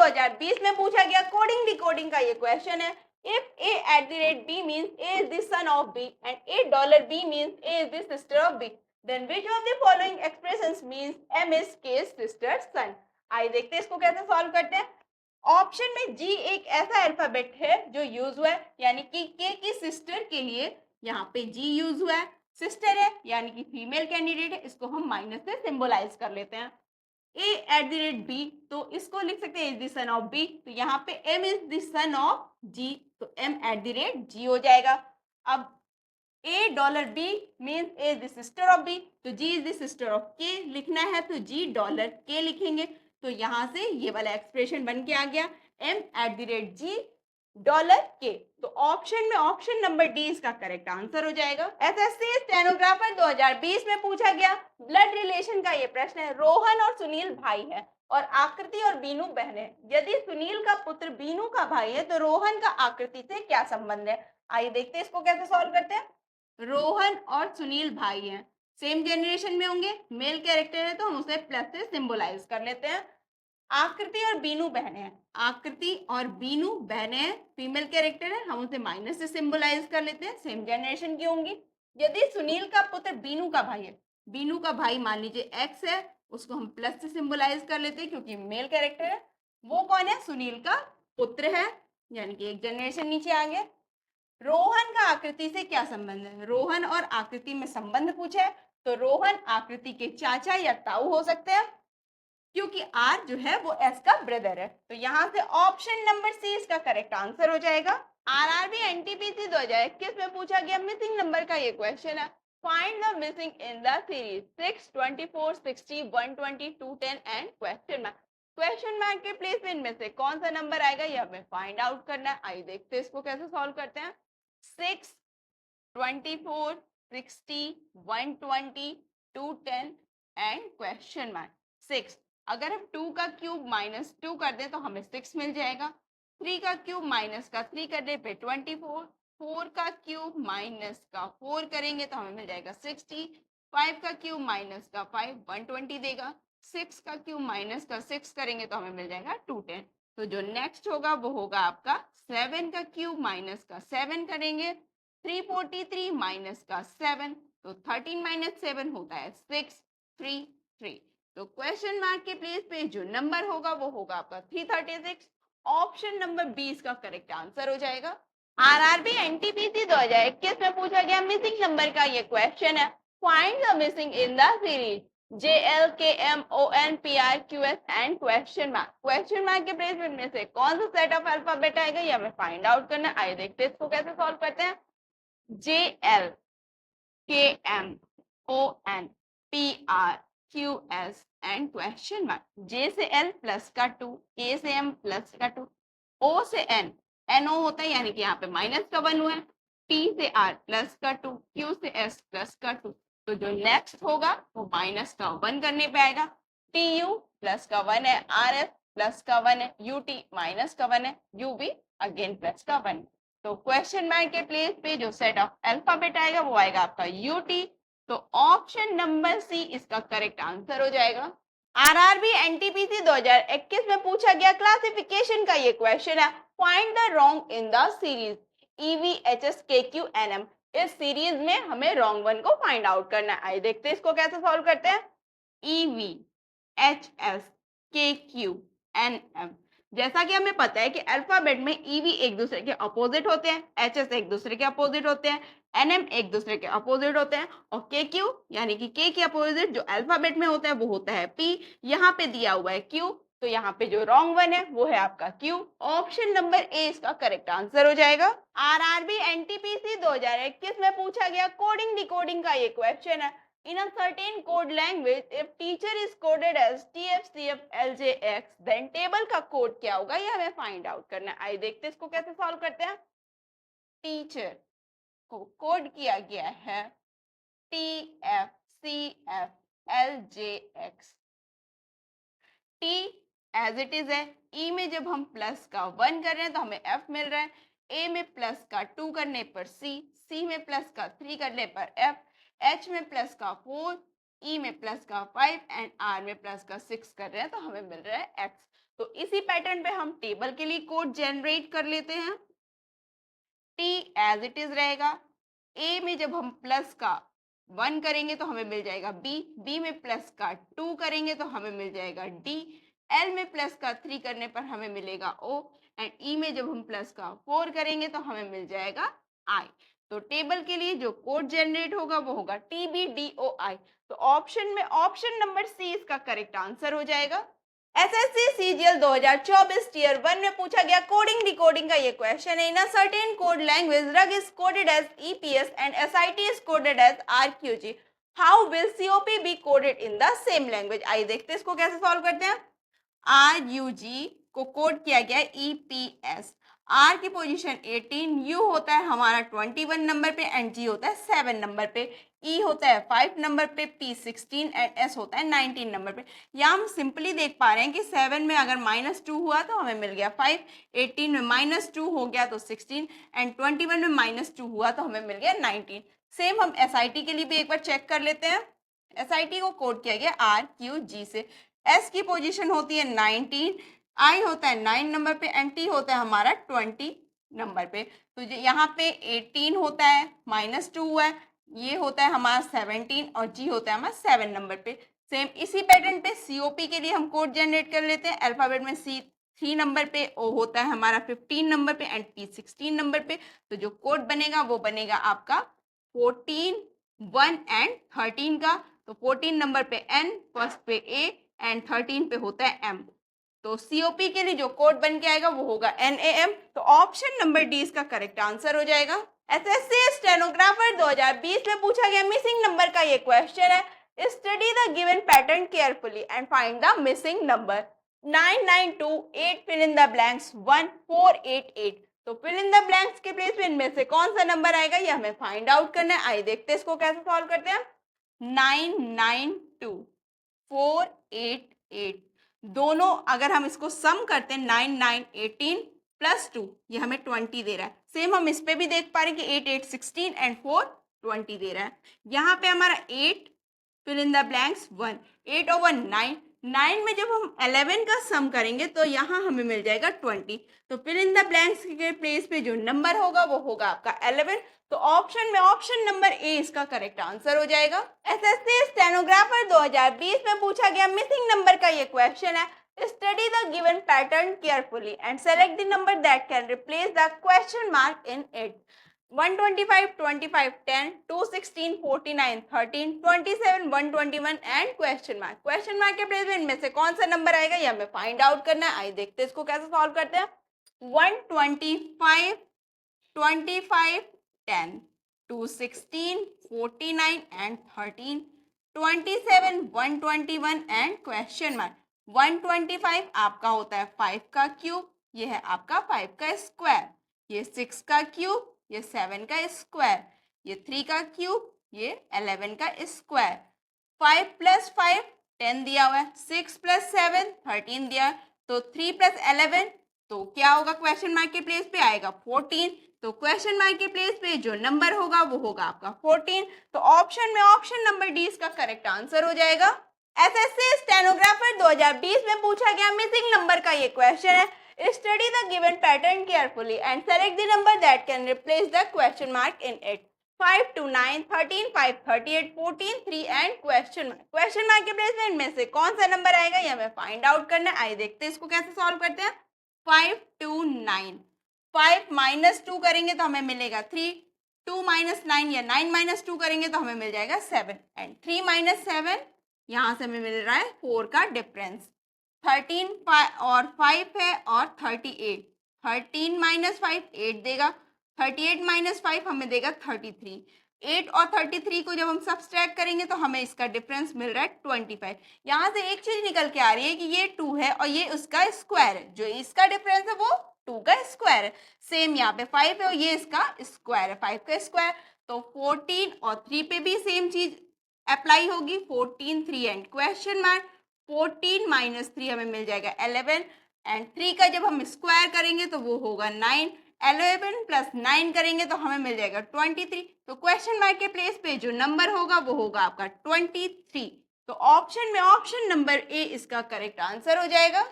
2020 में पूछा गया कोडिंग डिकोडिंग का ये क्वेश्चन है। If A at the rate B means A is the son of B and $A means A is the sister of B, then which of the following expressions means M is K's sister son? आइए देखते हैं इसको कैसे solve करते हैं। Option में G एक ऐसा अल्फाबेट है जो यूज हुआ है, यानी कि K की सिस्टर के लिए यहाँ पे G यूज हुआ है। सिस्टर है यानी कि फीमेल कैंडिडेट है, इसको हम माइनस से सिंबलाइज कर लेते हैं। A at the rate B, तो इसको लिख सकते हैं is the son of B, तो यहाँ पे M is the son of G, तो M at the rate G हो जाएगा। अब $A means A is the sister of B, तो G is the sister of K लिखना है, तो G $K लिखेंगे, तो यहाँ से ये वाला एक्सप्रेशन बन के आ गया M at the rate G $K, तो ऑप्शन में ऑप्शन नंबर डी इसका करेक्ट आंसर हो जाएगा। एसएससी स्टेनोग्राफर 2020 में पूछा गया ब्लड रिलेशन का ये प्रश्न है। रोहन और सुनील भाई है और आकृति और बीनू बहन है। यदि सुनील का पुत्र बीनू का भाई है तो रोहन का आकृति से क्या संबंध है? आइए देखते हैं इसको कैसे सॉल्व करते हैं। रोहन और सुनील भाई हैं, सेम जनरेशन में होंगे, मेल कैरेक्टर है तो हम उसे प्लस से सिंबलाइज कर लेते हैं। आकृति और बीनू बहने हैं, आकृति और बीनू बहने हैं, फीमेल कैरेक्टर है, हम उसे माइनस से सिंबलाइज कर लेते हैं, सेम जनरेशन की होंगी। यदि सुनील का पुत्र बीनू का भाई है, बीनू का भाई मान लीजिए एक्स है, उसको हम प्लस से सिंबलाइज कर लेते हैं क्योंकि मेल कैरेक्टर है। वो कौन है? सुनील का पुत्र है, यानी कि एक जनरेशन नीचे आ गया। रोहन का आकृति से क्या संबंध है? रोहन और आकृति में संबंध पूछा है, तो रोहन आकृति के चाचा या ताऊ हो सकते हैं, क्योंकि आर जो है वो एस का ब्रदर है, तो यहाँ से ऑप्शन नंबर सी इसका करेक्ट आंसर हो जाएगा। आरआरबी एनटीपीसी 2021 में पूछा गया मिसिंग नंबर का ये क्वेश्चन है। Find the missing in the series 6, 24, 60, 120, 210 and question mark. Question mark के प्लेस में इनमें से कौन सा नंबर आएगा ये हमें फाइंड आउट करना है। आइए देखते हैं इसको कैसे सॉल्व करते हैं। 6, 24, 60, 120, 210 एंड क्वेश्चन मार्क। 6, अगर हम 2 का क्यूब माइनस 2 कर दें तो हमें 6 मिल जाएगा। 3 का क्यूब माइनस का 3 करने पे 24, 4 का क्यूब माइनस का 4 करेंगे तो हमें मिल जाएगा 60, 5 का क्यूब माइनस का 5 120 देगा, 6 का क्यूब माइनस का 6 करेंगे तो हमें मिल जाएगा 210। तो जो नेक्स्ट होगा वो होगा आपका 7 का क्यूब माइनस का 7 करेंगे, 343 माइनस का 7, तो 13 माइनस 7 होता है 6, 3, 3। तो क्वेश्चन मार्क के प्लेस पे जो नंबर होगा वो होगा आपका 336। ऑप्शन नंबर 20 का करेक्ट आंसर हो जाएगा। आरआरबी एनटीपीसी 2021 में पूछा गया मिसिंग नंबर का ये क्वेश्चन है। Find the missing in the series JLKMONPRQS and question mark. Question mark के प्लेस में से कौन सा सेट ऑफ अल्फाबेट आएगा ये हमें फाइंड आउट करना है। आइए देखते हैं इसको कैसे सॉल्व करते हैं। JLKMONPRQS and question mark. J से L प्लस का 2, K से M प्लस का 2, O से N, NO होता है यानी कि यहाँ पे माइनस का 1 हुआ है, P से R प्लस का 2, Q से S प्लस का 2, तो जो नेक्स्ट होगा वो माइनस का 1 करने पे आएगा। TU प्लस का 1 है, RS प्लस का 1 है, UT माइनस का 1 है, UV अगेन प्लस का 1। तो क्वेश्चन मार्क के प्लेस पे जो सेट ऑफ अल्फाबेट आएगा वो आएगा आपका UT, तो ऑप्शन नंबर सी इसका करेक्ट आंसर हो जाएगा। आरआरबी एनटीपीसी 2021 में पूछा गया क्लासिफिकेशन का ये क्वेश्चन है। Find the wrong in the series EVHSKQNM। इस सीरीज में हमें रॉन्ग वन को फाइंड आउट करना है। आइए देखते हैं इसको कैसे सॉल्व करते हैं। EVHSKQNM, जैसा कि हमें पता है कि अल्फाबेट में EV एक दूसरे के अपोजिट होते हैं, HS एक दूसरे के अपोजिट होते हैं, NM एक दूसरे के अपोजिट होते हैं, और KQ यानी कि K के अपोजिट जो अल्फाबेट में होता है वो होता है P। यहाँ पे दिया हुआ है Q, तो यहाँ पे जो रॉन्ग वन है वो है आपका Q। ऑप्शन नंबर ए इसका करेक्ट आंसर हो जाएगा। आरआरबी एनटीपीसी 2021 में पूछा गया कोडिंग डिकोडिंग का ये क्वेश्चन है। In a certain code language, if teacher is coded as TFCFLJX, then table का कोड क्या होगा ये हमें फाइंड आउट करना है। आइए देखते हैं इसको कैसे सॉल्व करते हैं। टीचर को कोड किया गया है TFCFLJX। T as it is है, E में जब हम प्लस का 1 कर रहे हैं तो हमें F मिल रहा है, A में प्लस का 2 करने पर C, C में प्लस का 3 करने पर F, H में प्लस का 4, ई में प्लस का 5 एंड आर में प्लस का 6 कर रहे हैं तो हमें मिल रहा है एक्स। तो इसी पैटर्न पे हम टेबल के लिए कोड जनरेट कर लेते हैं। टी एज इट इज रहेगा। ए में जब हम प्लस का 1 करेंगे तो हमें मिल जाएगा बी, बी में प्लस का 2 करेंगे तो हमें मिल जाएगा डी, एल में प्लस का 3 करने पर हमें मिलेगा ओ, एंड ई में जब हम प्लस का 4 करेंगे तो हमें मिल जाएगा आई। तो टेबल के लिए जो कोड जनरेट होगा वो होगा TBDOI। तो ऑप्शन में ऑप्शन नंबर सी इसका करेक्ट आंसर हो जाएगा। एसएससी सीजीएल 2024 टीयर 1 में पूछा गया कोडिंग डिकोडिंग का ये क्वेश्चन है। In a certain code language rug is coded as EPS and SIT is coded as RQG। How will COP be coded in the same language. आइए देखते हैं इसको कैसे सॉल्व करते हैं। RUG को कोड किया गया EPS, R की पोजीशन 18, U होता है हमारा 21 नंबर पे एंड G होता है 7 नंबर पे, E होता है 5 नंबर पे, P 16 एंड S होता है 19 नंबर पे। यहाँ हम सिंपली देख पा रहे हैं कि 7 में अगर -2 हुआ तो हमें मिल गया 5, 18 में -2 हो गया तो 16 एंड 21 में -2 हुआ तो हमें मिल गया 19। सेम हम SIT के लिए भी एक बार चेक कर लेते हैं। SIT को कोड किया गया RQG से। S की पोजीशन होती है 19, I होता है 9 नंबर पे एंड T होता है हमारा 20 नंबर पे। तो यहाँ पे 18 होता है, -2 हुआ है, ये होता है हमारा 17 और G होता है हमारा 7 नंबर पे। सेम इसी पैटर्न पे COP के लिए हम कोड जनरेट कर लेते हैं। अल्फाबेट में C 3 नंबर पे, O होता है हमारा 15 नंबर पे एंड P 16 नंबर पे। तो जो कोड बनेगा वो बनेगा आपका 14, 1 एंड 13 का। तो 14 नंबर पे N, फर्स्ट पे A एंड 13 पे होता है M। तो COP के लिए जो कोड बन के आएगा वो होगा NAM। तो ऑप्शन नंबर डी इसका करेक्ट आंसर हो जाएगा। SSC स्टेनोग्राफर 2020 में पूछा गया मिसिंग नंबर का ये क्वेश्चन है। Study the given pattern carefully and find the missing number. 9928 fill in the blanks 1488। तो फिल इन द ब्लैंक्स के प्लेस में इनमें से कौन सा नंबर आएगा ये हमें फाइंड आउट करना है। आइए देखते हैं इसको कैसे सॉल्व करते हैं। 992 488 दोनों अगर हम इसको सम करते हैं 9 9 18 प्लस 2 ये हमें 20 दे रहा है। सेम हम इस पे भी देख पा रहे हैं कि 8 8 16 एंड 4 20 दे रहा है। यहाँ पे हमारा 8 fill in the blanks 1, 8 over 9, 9 में जब हम 11 का सम करेंगे तो यहाँ हमें मिल जाएगा 20। तो फिल इन द ब्लैंक्स के प्लेस पे जो नंबर होगा वो होगा आपका 11। तो ऑप्शन में ऑप्शन नंबर ए इसका करेक्ट आंसर हो जाएगा। एसएससी स्टेनोग्राफर 2020 में पूछा गया मिसिंग नंबर का ये क्वेश्चन है। Study the given pattern carefully and select the number that can replace the question mark in it. 125, 25, 10, 216, 49, 13, 27, 121 and question mark. Question mark के प्लेस में इनमें से कौन सा नंबर आएगा ये हमें फाइंड आउट करना है। आइए देखते हैं इसको कैसे सॉल्व करते हैं। 125, 25, 10, 216, 49 एंड 13, 27, 121 एंड क्वेश्चन मार्क। 125 आपका होता है 5 का क्यूब, ये है आपका 5 का स्क्वायर, ये 6 का क्यूब, ये 7 का स्क्वायर, ये 3 का क्यूब, ये 11 का स्क्वायर। 5 प्लस 5 10 दिया हुआ है, 6 प्लस 7 13 दिया है, तो 3 प्लस 11 तो क्या होगा क्वेश्चन मार्क के प्लेस पे आएगा 14। तो क्वेश्चन मार्क के प्लेस पे जो नंबर होगा वो होगा आपका 14। तो ऑप्शन में ऑप्शन नंबर डी इसका करेक्ट आंसर हो जाएगा। एसएससी स्टेनोग्राफर 2020 में पूछा गया मिसिंग नंबर का ये क्वेश्चन है। Study the given pattern carefully and select the number that can replace the question mark in it. 5 to 9, 13, 5, 38, 14, 3 and question mark. Question mark के प्लेस में इनमें से कौन सा नंबर आएगा ये हमें फाइंड आउट करना है। आइए देखते हैं इसको कैसे सॉल्व करते हैं। 5 to 9, 5 minus 2 करेंगे तो हमें मिलेगा 3, 2 minus 9 या 9 minus 2 करेंगे तो हमें मिल जाएगा 7 एंड 3 minus 7 यहाँ से हमें मिल रहा है 4 का डिफरेंस। 13 और 5 है और 38, 13 minus 5 8 देगा, 38 minus 5 हमें देगा 33। 8 और 33 को जब हम सब्सट्रैक्ट करेंगे तो हमें इसका डिफरेंस मिल रहा है 25। यहाँ से एक चीज निकल के आ रही है कि ये 2 है और ये उसका स्क्वायर है, जो इसका डिफरेंस है वो 2 का स्क्वायर है। सेम यहाँ पे 5 है और ये इसका स्क्वायर है 5 का स्क्वायर। तो 14 और 3 पे भी सेम चीज अप्लाई होगी, 14 3 एंड क्वेश्चन मार्क। 14 minus 3 हमें मिल जाएगा 11 एंड 3 का जब हम स्क्वायर करेंगे तो वो होगा 9 11 प्लस 9 करेंगे तो हमें मिल जाएगा 23। तो क्वेश्चन मार्क के प्लेस पे जो नंबर होगा वो होगा आपका 23। तो ऑप्शन में ऑप्शन नंबर ए इसका करेक्ट आंसर हो जाएगा।